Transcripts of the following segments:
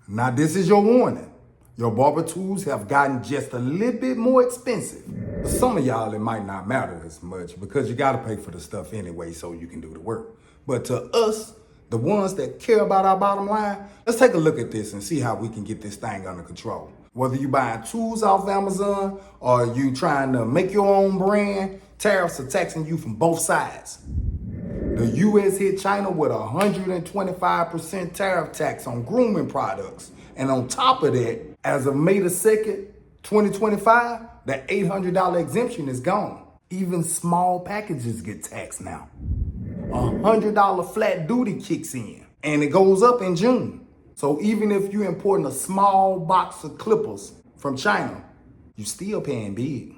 Now this is your warning. Your barber tools have gotten just a little bit more expensive. For some of y'all, it might not matter as much because you gotta pay for the stuff anyway so you can do the work. But to us, the ones that care about our bottom line, let's take a look at this and see how we can get this thing under control. Whether you buying tools off Amazon or you trying to make your own brand, tariffs are taxing you from both sides. The US hit China with a 125% tariff tax on grooming products. And on top of that, as of May the 2nd, 2025, that $800 exemption is gone. Even small packages get taxed now. $100 flat duty kicks in, and it goes up in June. So even if you're importing a small box of clippers from China, you still paying big.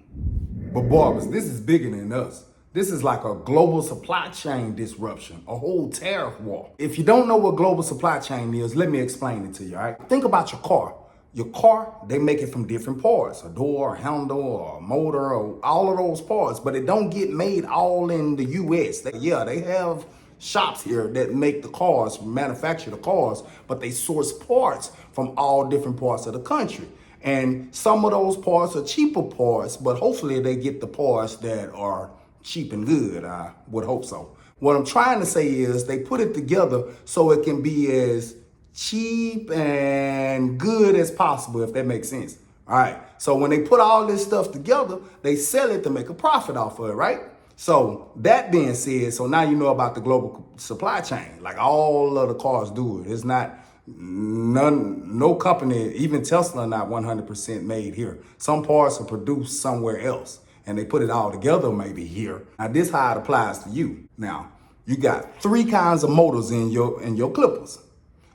But barbers, this is bigger than us. This is like a global supply chain disruption, a whole tariff war. If you don't know what global supply chain is, let me explain it to you, all right? Think about your car. Your car, they make it from different parts, a door, a handle, a motor, or all of those parts, but it don't get made all in the US. They have shops here that make the cars, manufacture the cars, but they source parts from all different parts of the country. And some of those parts are cheaper parts, but hopefully they get the parts that are cheap and good. I would hope so. What I'm trying to say is they put it together so it can be as cheap and good as possible, if that makes sense. All right. So when they put all this stuff together, they sell it to make a profit off of it, right? So that being said, so now you know about the global supply chain. Like all of the cars do it. It's not no company, even Tesla, not 100% made here. Some parts are produced somewhere else, and they put it all together maybe here. Now this how it applies to you. Now you got three kinds of motors in your clippers.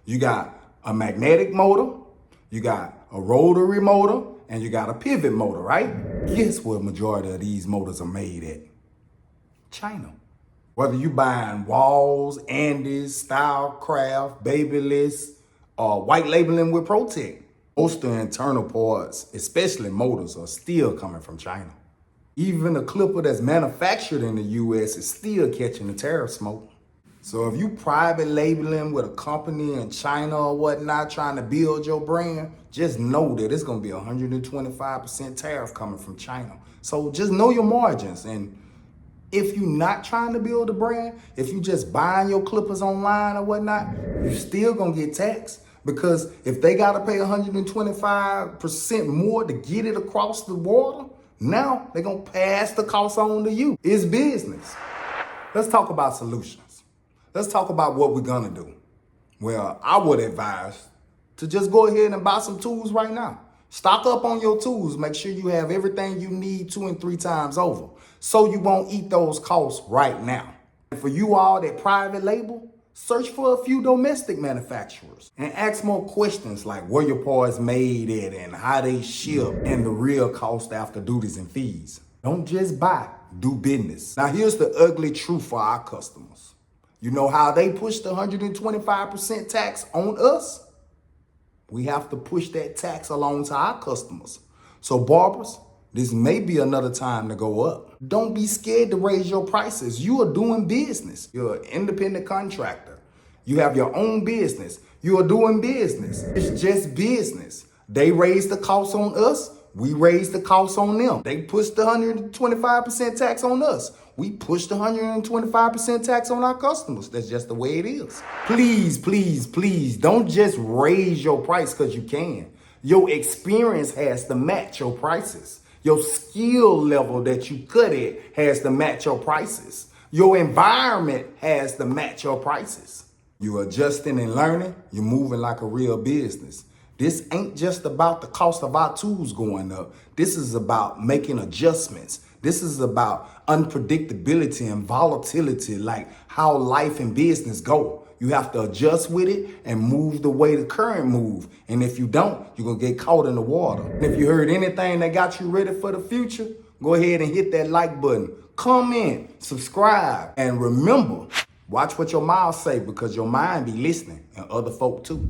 You got a magnetic motor, you got a rotary motor, and you got a pivot motor, right? Guess where the majority of these motors are made at? China. Whether you buying Walls, Andes, Stylecraft, Babyliss, or white labeling with Protect, most of the internal parts, especially motors, are still coming from China. Even a clipper that's manufactured in the US is still catching the tariff smoke. So if you private labeling with a company in China or whatnot, trying to build your brand, just know that it's gonna be 125% tariff coming from China. So just know your margins. And if you're not trying to build a brand, if you just buying your clippers online or whatnot, you're still gonna get taxed. Because if they gotta pay 125% more to get it across the border, now they're gonna pass the cost on to you. It's business. Let's talk about solutions. Let's talk about what we're gonna do. Well, I would advise to just go ahead and buy some tools right now. Stock up on your tools. Make sure you have everything you need 2 and 3 times over, so you won't eat those costs right now. And for you all that private label, search for a few domestic manufacturers and ask more questions like where your parts made at and how they ship and the real cost after duties and fees. Don't just buy, do business. Now here's the ugly truth for our customers. You know how they push the 125% tax on us? We have to push that tax along to our customers. So barbers, this may be another time to go up. Don't be scared to raise your prices. You are doing business. You're an independent contractor. You have your own business. You are doing business. It's just business. They raise the cost on us. We raise the cost on them. They push the 125% tax on us. We push the 125% tax on our customers. That's just the way it is. Please, please, please don't just raise your price because you can. Your experience has to match your prices. Your skill level that you cut at has to match your prices. Your environment has to match your prices. You're adjusting and learning. You're moving like a real business. This ain't just about the cost of our tools going up. This is about making adjustments. This is about unpredictability and volatility, like how life and business go. You have to adjust with it and move the way the current move. And if you don't, you're going to get caught in the water. And if you heard anything that got you ready for the future, go ahead and hit that like button. Comment, subscribe, and remember, watch what your mouth say because your mind be listening and other folk too.